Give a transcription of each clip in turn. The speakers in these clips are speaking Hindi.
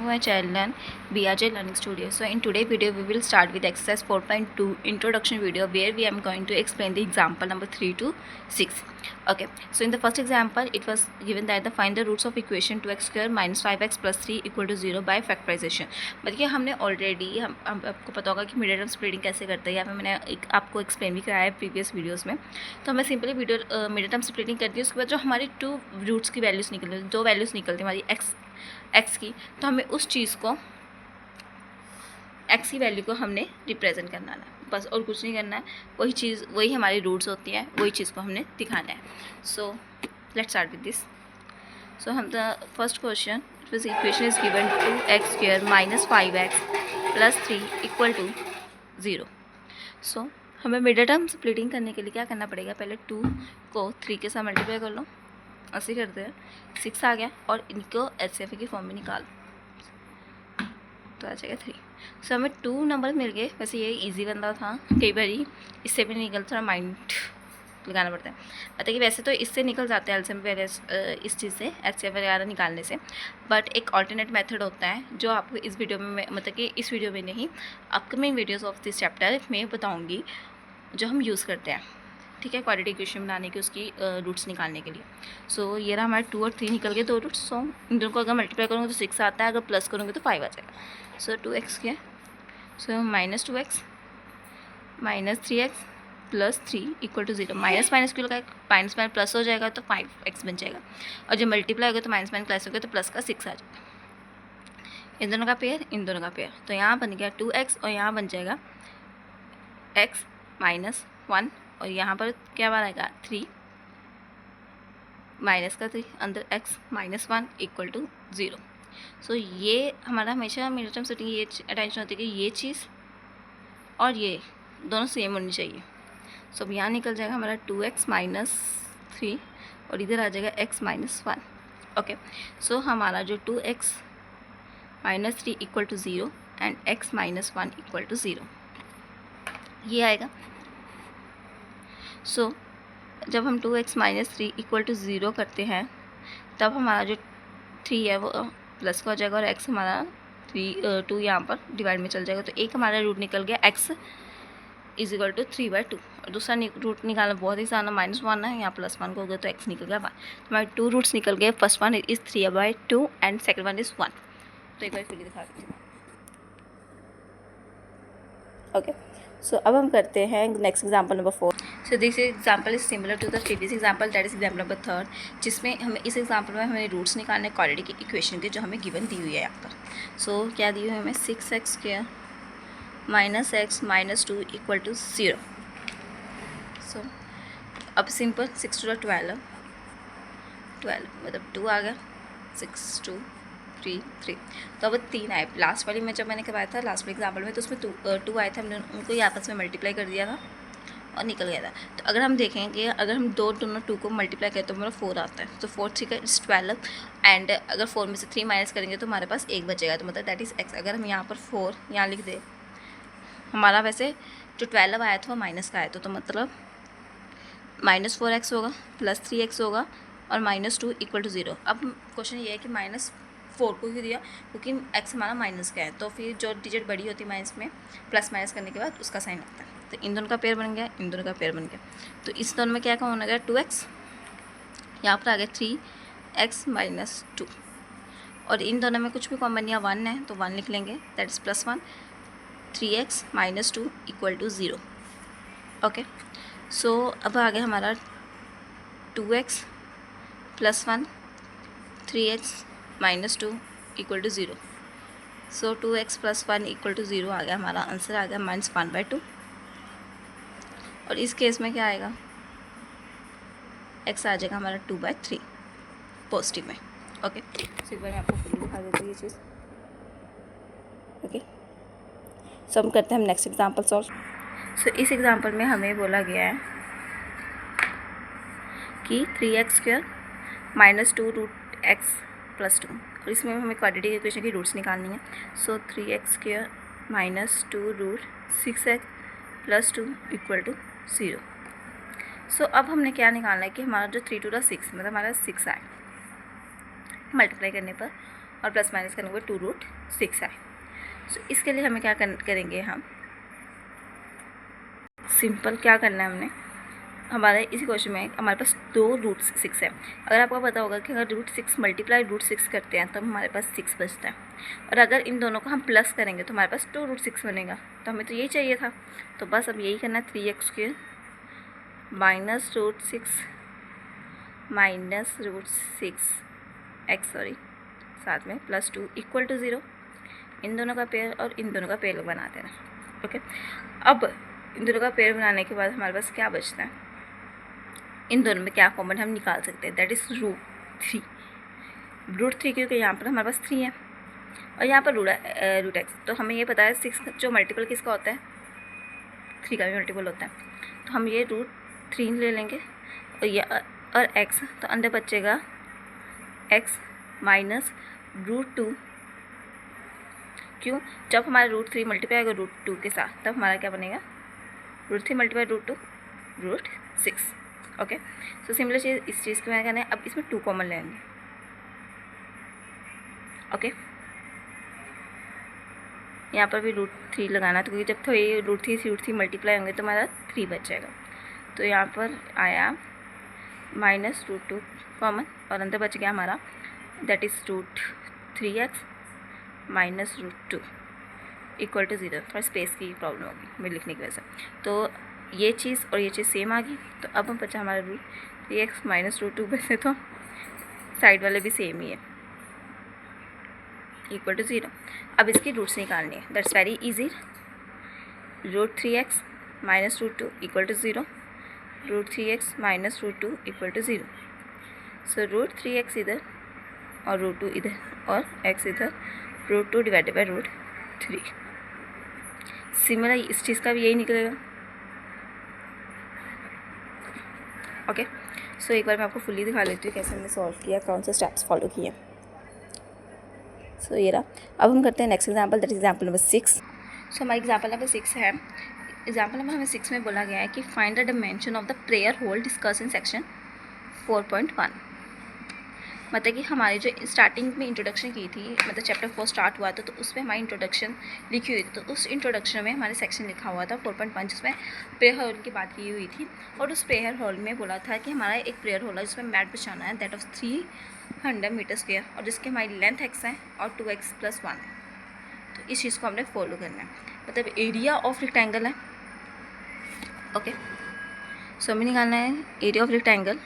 my channel and BRJ Learning Studio. So in today's video we will start with exercise 4.2 introduction video, where we am going to explain the example number 3 to 6. Okay, so in the first example it was given that the find the roots of equation 2x square minus 5x plus 3 equal to 0 by factorization. मतलब हमने ऑलरेडी हम आपको पता होगा कि मिड टर्म स्प्लिटिंग कैसे करते हैं, यहाँ पे मैंने आपको एक्सप्लेन भी कराया है प्रीवियस वीडियोस में. तो हमें सिंपली मिड टर्म स्प्लिटिंग कर दी, उसके बाद जो हमारी टू रूट्स की वैल्यूज़ निकलती, दो वैल्यूज़ निकलती हमारी एक्स की, तो हमें उस चीज़ को एक्स की वैल्यू को हमने रिप्रेजेंट करना है, बस और कुछ नहीं करना है. वही चीज़, वही हमारी रूट्स होती हैं, वही चीज़ को हमने दिखाना है. So let's start with this. So हम the first question equation is given 2x square minus 5x plus 3 equal to 0. So हमें मिड टर्म स्प्लिटिंग करने के लिए क्या करना पड़ेगा, पहले 2 को 3 के साथ मल्टीप्लाई कर लो, ऐसे करते हैं, 6 आ गया और इनको एचसीएफ की फॉर्म में निकाल तो आ जाएगा 3. सो हमें 2 नंबर मिल गए. वैसे ये इजी बनता था, कई बार इससे भी निकल, थोड़ा माइंड लगाना पड़ता है. मतलब कि वैसे तो इससे निकल जाते हैं एलसीएम पहले इस चीज़ से एचसीएफ वगैरह निकालने से, बट एक ऑल्टरनेट मेथड होता है जो आपको इस वीडियो में, मतलब कि इस वीडियो में नहीं, upcoming videos of this chapter में बताऊँगी, जो हम यूज़ करते हैं. ठीक है, क्वाड्रेटिक इक्वेशन बनाने की, उसकी रूट्स निकालने के लिए. सो ये रहा हमारे 2 और 3 निकल गए, 2 रूट्स. सो इन दोनों को अगर मल्टीप्लाई करूँगी तो 6 आता है, अगर प्लस करूँगी तो 5 आ जाएगा. सो 2x क्या, so minus 2x minus 3x plus 3 equal to 0. Minus minus क्यों लगाए, माइनस माइनस प्लस हो जाएगा तो 5x बन जाएगा, और जब मल्टीप्लाई होगा तो माइनस माइनस प्लस होगा तो प्लस का 6 आ जाएगा. इन दोनों का पेयर, इन दोनों का पेयर, तो यहाँ बन गया 2x और यहाँ बन जाएगा x माइनस 1, और यहाँ पर क्या बनेगा 3 माइनस का 3 अंदर x माइनस 1 इक्वल टू 0. सो ये हमारा हमेशा मिड टर्म स्प्लिटिंग ये अटेंशन होती है कि ये चीज़ और ये दोनों सेम होनी चाहिए. सो अब यहाँ निकल जाएगा हमारा 2x माइनस 3 और इधर आ जाएगा x माइनस 1. ओके, सो हमारा जो 2x minus 3 equal to 0 and x minus 1 equal to 0 ये आएगा. सो जब हम 2x माइनस 3 इक्वल टू 0 करते हैं, तब हमारा जो 3 है वो प्लस का हो जाएगा और x हमारा 2 यहाँ पर डिवाइड में चल जाएगा. तो एक हमारा रूट निकल गया x इज इक्वल टू 3/2, और दूसरा रूट निकालना बहुत ही आसान, माइनस 1 है, यहाँ प्लस 1 को हो गया तो x निकल गया 1. तो हमारे 2 रूट्स निकल गए. First one is 3/2 and second one is 1. तो एक बार फिर दिखा देती हूँ. ओके, सो अब हम करते हैं next example number 4. So this example is similar to the previous example, that is example number 3, जिसमें हमें इस एग्जाम्पल में हमें रूट्स निकालने क्वाड्रेटिक इक्वेशन के, जो हमें गिवन दी हुई है यहाँ पर. सो क्या दी हुई है हमें, 6x square minus x minus 2 equal to 0. So अब सिंपल 6 टू 12 मतलब 2 आ गया, 6 2 3 3. तो अब 3 आए. लास्ट वाली में जब मैंने करवाया था, लास्ट वाले एग्जाम्पल में, तो उसमें 2 आए थे, हमने उनको ही आपस में मल्टीप्लाई कर दिया था और निकल गया था. तो अगर हम देखेंगे, अगर हम दोनों 2 को मल्टीप्लाई करें तो हमारा 4 आता है. तो 4 3 का इट्स 12, एंड अगर 4 में से 3 माइनस करेंगे तो हमारे पास 1 बचेगा, तो मतलब दैट इज़ x. अगर हम यहाँ पर 4 यहाँ लिख दें, हमारा वैसे जो 12 आया था वो माइनस का आया था, तो मतलब माइनस 4x होगा प्लस 3x होगा और माइनस 2 इक्वल टू 0. अब क्वेश्चन ये है कि माइनस 4 को क्यों दिया, क्योंकि x हमारा माइनस का है, तो फिर जो डिजिट बड़ी होती है माइनस में, प्लस माइनस करने के बाद उसका साइन आता है. तो इन दोनों का पेयर बन गया, इन दोनों का पेयर बन गया. तो इस दोनों में क्या कॉमन आ गया, 2x, यहाँ पर आ गया 3x माइनस 2, और इन दोनों में कुछ भी कॉमन या 1 है तो 1 लिख लेंगे, that is plus 1. 3x minus 2 equal to 0. Okay, so अब आ गया हमारा 2x plus 1 3x minus 2 equal to 0. So 2x plus 1 equal to 0 आ गया. हमारा आंसर आ गया माइनस 1/2. और इस केस में क्या आएगा, x आ जाएगा हमारा 2/3 पॉजिटिव में. ओके, सो एक बार मैं आपको फिर दिखा देती हूँ ये चीज़. ओके, सो हम करते हैं हम नेक्स्ट एग्जाम्पल सॉल्व. सो इस एग्जाम्पल में हमें बोला गया है कि 3x square minus 2 root x plus 2, और इसमें हमें क्वाड्रेटिक इक्वेशन की रूट्स निकालनी है. So 3x square minus 2 root 6x plus 2 equal to 0. So अब हमने क्या निकालना है कि हमारा जो 3 2 6, मतलब हमारा 6 आए, मल्टीप्लाई करने पर और प्लस माइनस करने के बाद 2√6 आए। सो इसके लिए हमें क्या करेंगे, हम सिंपल क्या करना है, हमने हमारे इसी क्वेश्चन में हमारे पास 2√6 है। अगर आपको पता होगा कि अगर √6 मल्टीप्लाई √6 करते हैं तब हमारे पास 6 बचता है, और अगर इन दोनों को हम प्लस करेंगे तो हमारे पास 2√6 बनेगा। तो हमें तो यही चाहिए था, तो बस अब यही करना है, 3x² माइनस √6 माइनस √6x साथ में +2 इक्वल टू 0। इन दोनों का पेयर और इन दोनों का पेयर बना देना। ओके, अब इन दोनों का पेयर बनाने के बाद हमारे पास क्या बचता है, इन दोनों में क्या कॉमन हम निकाल सकते हैं, दैट इज़ √3 क्योंकि यहाँ पर हमारे पास 3 है और यहाँ पर √x। तो हमें ये पता है 6 जो मल्टीपल किसका होता है, 3 का भी मल्टीपल होता है। तो हम ये √3 ले लेंगे और ये और x, तो अंदर बचेगा x माइनस √2। क्यों, जब हमारा √3 मल्टीप्लाई होगा √2 के साथ तब हमारा क्या बनेगा, √3 मल्टीप्लाई √2 √6। ओके, सो सिमिलर चीज़ इस चीज़ के में करना है। अब इसमें 2 कॉमन लेंगे। ओके, यहाँ पर भी √3 लगाना, तो क्योंकि जब तो ये √3 मल्टीप्लाई होंगे तो हमारा 3 बच जाएगा। तो यहाँ पर आया माइनस √2 कॉमन और अंदर बच गया हमारा, that is √3x minus √2 equal to 0। थोड़ा स्पेस की प्रॉब्लम होगी मेरे लिखने की वजह से। तो ये चीज़ और ये चीज़ सेम आ गई, तो अब हम बचा हमारा √3x माइनस √2। वैसे तो साइड वाले भी सेम ही है, इक्वल टू 0। अब इसकी रूट्स निकालनी है, that's very easy. √3x minus √2 equal to 0, √3x minus √2 equal to 0। So √3x इधर और √2 इधर और x इधर, √2 डिवाइडेड बाई √3। सिमिलर इस चीज़ का भी यही निकलेगा। ओके, सो एक बार मैं आपको फुल्ली दिखा लेती हूँ कैसे हमने सॉल्व किया, कौन से स्टेप्स फॉलो किए। सो ये रहा। अब हम करते हैं next example, that is example number 6। सो हमारा एग्जाम्पल नंबर 6 है। एग्जाम्पल नंबर हमें 6 में बोला गया है कि find the dimension of the prayer hall discuss in section 4.1। मतलब कि हमारी जो स्टार्टिंग में इंट्रोडक्शन की थी, मतलब चैप्टर 4 स्टार्ट हुआ था तो उसमें हमारी इंट्रोडक्शन लिखी हुई थी। तो उस इंट्रोडक्शन में हमारे सेक्शन लिखा हुआ था 4.1 जिसमें प्रेयर हॉल की बात की हुई थी। और उस प्रेयर हॉल में बोला था कि हमारा एक प्रेयर हॉल है जिसमें मैट बिछाना है, दैट ऑफ 300 मीटर स्क्वायर, और जिसकी हमारी लेंथ x है और 2x + 1 है। तो इस चीज़ को हमने फॉलो करना है, मतलब एरिया ऑफ रेक्टेंगल है। ओके, सो हमें निकालना है एरिया ऑफ रेक्टेंगल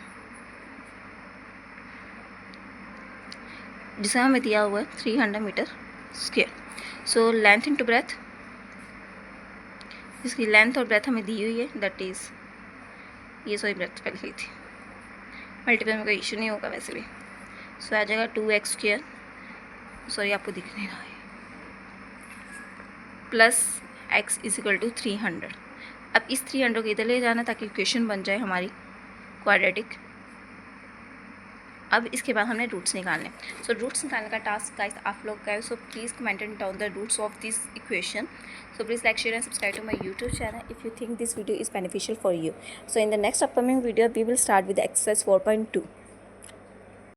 जिसे हमें दिया हुआ है 300 metre square. So length into breadth, इसकी लेंथ और ब्रेथ हमें दी हुई है, दैट इज़ ये सॉरी ब्रेथ पहले ली थी, मल्टीपल में कोई इशू नहीं होगा वैसे भी। सो आ जाएगा 2x², सॉरी आपको दिख नहीं रहा है, प्लस x = 300। अब इस 300 को इधर ले जाना ताकि इक्वेशन बन जाए हमारी क्वाड्रेटिक। अब इसके बाद हमने रूट्स निकालने। सो रूट्स निकालने का टास्क गाइस आप लोग का है। So please comment down the roots of this equation. So please like, share and subscribe to my YouTube channel if you think this video is beneficial for you. So in the next upcoming video we will start with the exercise 4.2.